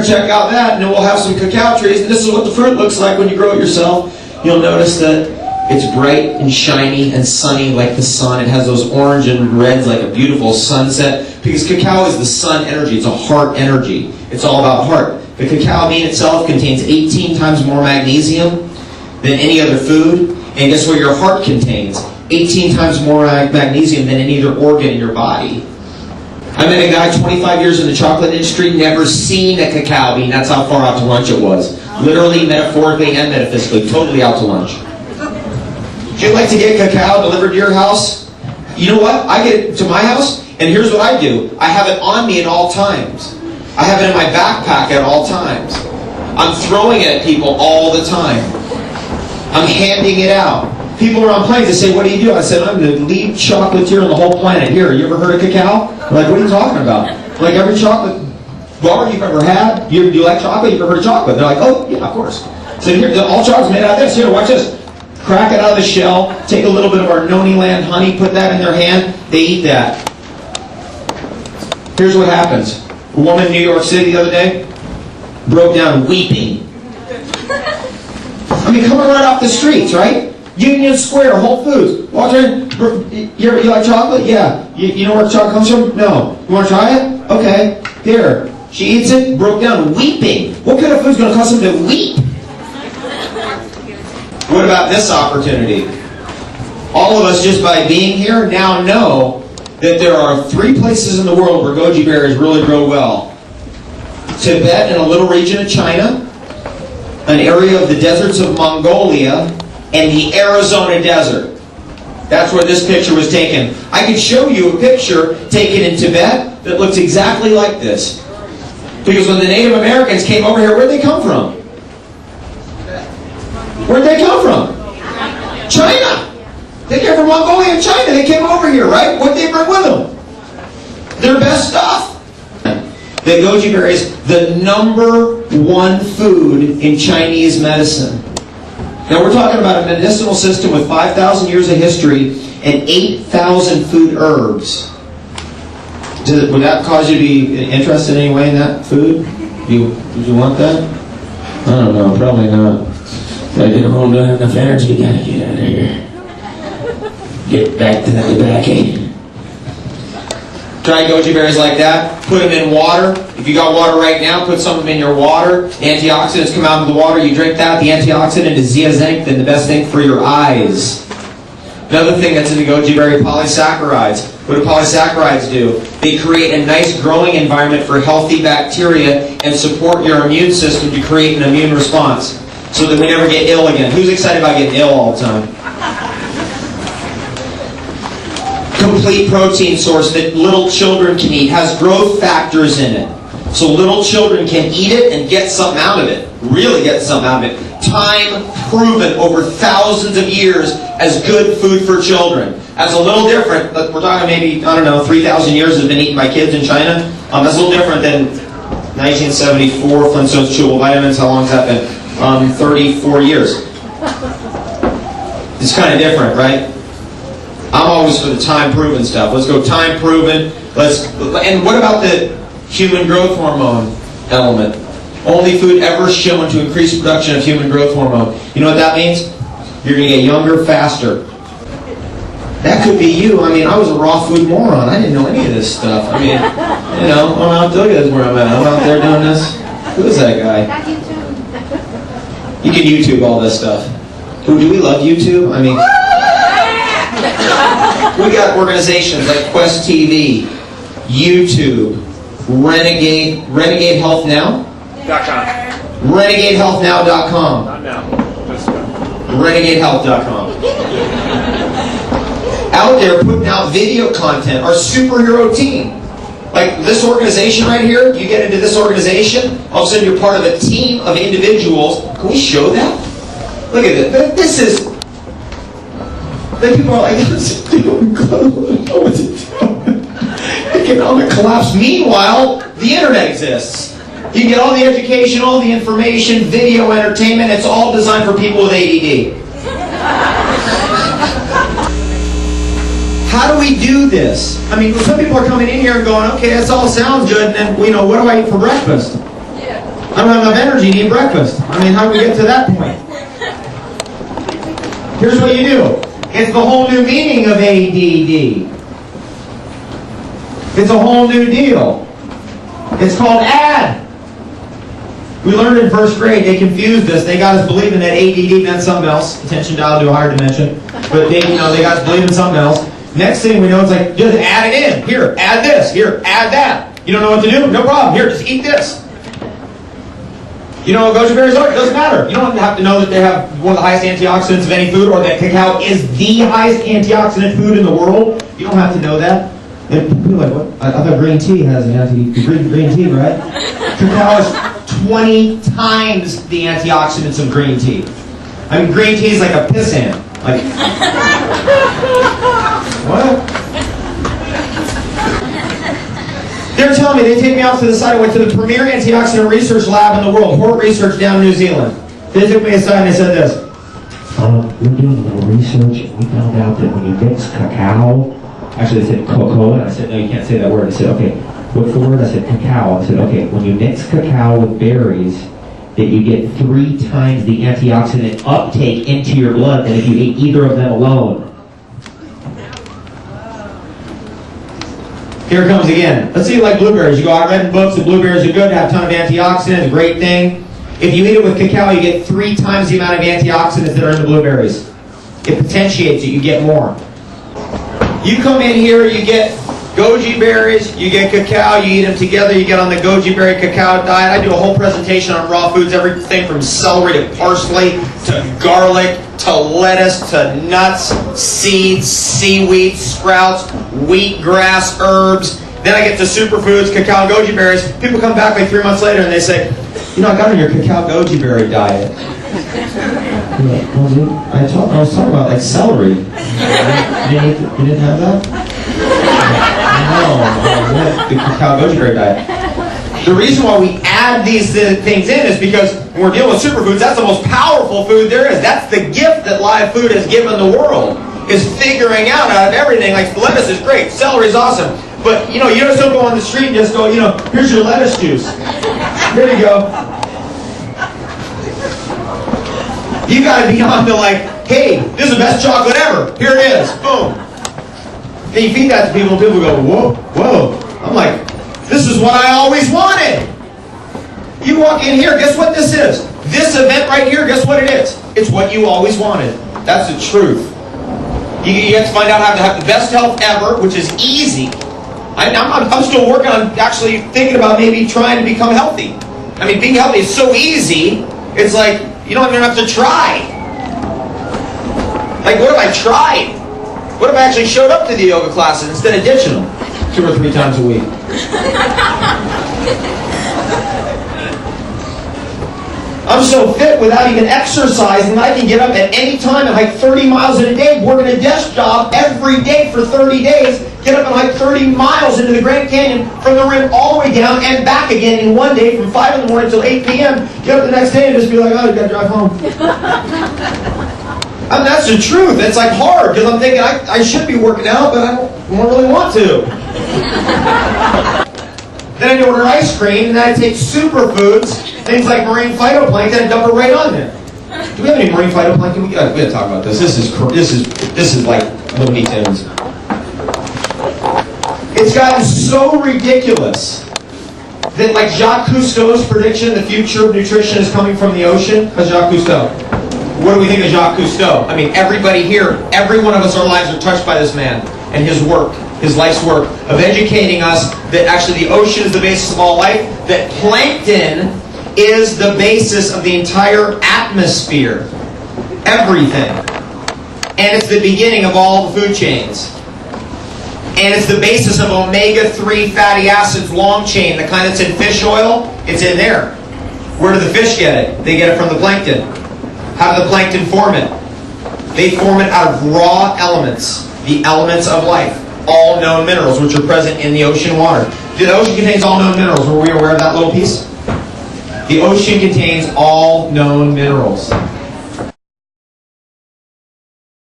Check out that, and then we'll have some cacao trees. And this is what the fruit looks like when you grow it yourself. You'll notice that it's bright and shiny and sunny like the sun. It has those orange and reds like a beautiful sunset. Because cacao is the sun energy. It's a heart energy. It's all about heart. The cacao bean itself contains 18 times more magnesium than any other food. And guess what your heart contains? 18 times more magnesium than any other organ in your body. I met a guy 25 years in the chocolate industry, never seen a cacao bean. That's how far out to lunch it was. Literally, metaphorically, and metaphysically. Totally out to lunch. Would you like to get cacao delivered to your house? You know what? I get it to my house, and here's what I do. I have it on me at all times. I have it in my backpack at all times. I'm throwing it at people all the time. I'm handing it out. People are on planes, they say, what do you do? I said, I'm the lead chocolatier on the whole planet. Here, you ever heard of cacao? They're like, what are you talking about? Like every chocolate bar you've ever had, do you like chocolate? You've ever heard of chocolate? They're like, oh, yeah, of course. So here, all chocolate's made out of this. Here, watch this. Crack it out of the shell, take a little bit of our Noni Land honey, put that in their hand, they eat that. Here's what happens. A woman in New York City the other day broke down weeping. I mean, coming right off the streets, right? Union Square, Whole Foods. Walk in, you like chocolate? Yeah. You know where chocolate comes from? No. You want to try it? Okay. Here. She eats it, broke down, weeping. What kind of food's going to cause them to weep? What about this opportunity? All of us, just by being here, now know that there are 3 places in the world where goji berries really grow well. Tibet and a little region of China, an area of the deserts of Mongolia, and the Arizona desert. That's where this picture was taken. I could show you a picture taken in Tibet that looks exactly like this. Because when the Native Americans came over here, where'd they come from? Where'd they come from? China! They came from Mongolia and China. They came over here, right? What'd they bring with them? Their best stuff. The goji berry is the #1 food in Chinese medicine. Now we're talking about a medicinal system with 5,000 years of history and 8,000 food herbs. Would that cause you to be interested in any way in that food? Would you want that? I don't know, probably not. Gotta get home, don't have enough energy, gotta get out of here. Get back to the tobacco. Try goji berries like that. Put them in water. If you got water right now, put some of them in your water. Antioxidants come out of the water. You drink that. The antioxidant is zeaxanthin, the best thing for your eyes. Another thing that's in the goji berry, polysaccharides. What do polysaccharides do? They create a nice growing environment for healthy bacteria and support your immune system to create an immune response so that we never get ill again. Who's excited about getting ill all the time? Complete protein source that little children can eat. Has growth factors in it. So little children can eat it and get something out of it. Really get something out of it. Time proven over thousands of years as good food for children. That's a little different. We're talking maybe, I don't know, 3,000 years has been eaten by kids in China. That's a little different than 1974, Flintstones chewable vitamins. How long has that been? 34 years. It's kind of different, right? I'm always for the time-proven stuff. Let's go time-proven. And what about the human growth hormone element? Only food ever shown to increase production of human growth hormone. You know what that means? You're going to get younger faster. That could be you. I mean, I was a raw food moron. I didn't know any of this stuff. I mean, you know, I'm out there, look at where I'm at. I'm out there doing this. Who is that guy? You can YouTube all this stuff. Do we love YouTube? I mean, we got organizations like Quest TV, YouTube, Renegade Health Now. RenegadeHealthNow.com. Not now. RenegadeHealth.com. Out there putting out video content, our superhero team. Like this organization right here, you get into this organization, all of a sudden you're part of a team of individuals. Can we show that? Look at this. This is... Then people are like, this is doing good. I don't know what to do. Economic collapse. Meanwhile, the internet exists. You get all the education, all the information, video entertainment. It's all designed for people with ADD. How do we do this? I mean, some people are coming in here and going, okay, this all sounds good, and then, you know, what do I eat for breakfast? Yeah. I don't have enough energy to eat breakfast. I mean, how do we get to that point? Here's what you do. It's the whole new meaning of ADD. It's a whole new deal. It's called ADD. We learned in first grade, they confused us. They got us believing that ADD meant something else. Attention dialed to a higher dimension. But they got us believing something else. Next thing we know, it's like, just add it in. Here, add this. Here, add that. You don't know what to do? No problem. Here, just eat this. You know what goji berries are? It doesn't matter. You don't have to know that they have one of the highest antioxidants of any food, or that cacao is the highest antioxidant food in the world. You don't have to know that. And people are like, what? I thought green tea has an green tea, right? Cacao is 20 times the antioxidants of green tea. I mean, green tea is like a pissant. Like, what? They're telling me, they take me off to the side. I went to the premier antioxidant research lab in the world, Hort Research down in New Zealand. They took me aside and they said this. We're doing a little research, and we found out that when you mix cacao, actually they said cocoa, and I said, no, you can't say that word. I said, okay, what's the word? I said, cacao. I said, okay, when you mix cacao with berries, that you get 3 times the antioxidant uptake into your blood than if you ate either of them alone. Here it comes again. Let's say you like blueberries. You go, I read in books that blueberries are good, have a ton of antioxidants, a great thing. If you eat it with cacao, you get 3 times the amount of antioxidants that are in the blueberries. It potentiates it, you get more. You come in here, you get goji berries, you get cacao, you eat them together, you get on the goji berry cacao diet. I do a whole presentation on raw foods, everything from celery to parsley to garlic to lettuce to nuts, seeds, seaweed, sprouts, wheatgrass, herbs. Then I get to superfoods, cacao and goji berries. People come back like 3 months later and they say, you know, I got on your cacao goji berry diet. I was talking about like celery. You didn't have that? No, the cacao goji berry diet. The reason why we add these things in is because when we're dealing with superfoods, that's the most powerful food there is. That's the gift that live food has given the world, is figuring out of everything. Like lettuce is great, celery is awesome. But you just don't go on the street and just go, here's your lettuce juice. Here you go. You got to be on to like, hey, this is the best chocolate ever. Here it is. Boom. And you feed that to people, and people go, whoa, whoa. I'm like, this is what I always wanted. You walk in here, guess what this is? This event right here, guess what it is? It's what you always wanted. That's the truth. You have to find out how to have the best health ever, which is easy. I'm still working on actually thinking about maybe trying to become healthy. I mean, being healthy is so easy, it's like, you don't even have to try. Like, what if I tried? What if I actually showed up to the yoga classes instead of ditching them 2 or 3 times a week? I'm so fit without even exercising, I can get up at any time and hike 30 miles in a day, working a desk job every day for 30 days, get up and hike 30 miles into the Grand Canyon from the rim all the way down and back again in one day from 5 in the morning until 8 p.m., get up the next day and just be like, oh, you gotta drive home. I mean, that's the truth. It's like hard because I'm thinking I should be working out, but I don't really want to. Then I order ice cream, and then I take superfoods, things like marine phytoplankton, and dump it right on there. Do we have any marine phytoplankton? We gotta talk about this. This is like Looney Tunes. It's gotten so ridiculous that, like Jacques Cousteau's prediction, the future of nutrition is coming from the ocean. That's Jacques Cousteau. What do we think of Jacques Cousteau? I mean, everybody here, every one of us, our lives are touched by this man and his work. His life's work of educating us that actually the ocean is the basis of all life, that plankton is the basis of the entire atmosphere. Everything. And it's the beginning of all the food chains. And it's the basis of omega-3 fatty acids, long chain, the kind that's in fish oil, it's in there. Where do the fish get it? They get it from the plankton. How do the plankton form it? They form it out of raw elements, the elements of life. All known minerals, which are present in the ocean water. The ocean contains all known minerals. Were we aware of that little piece? The ocean contains all known minerals.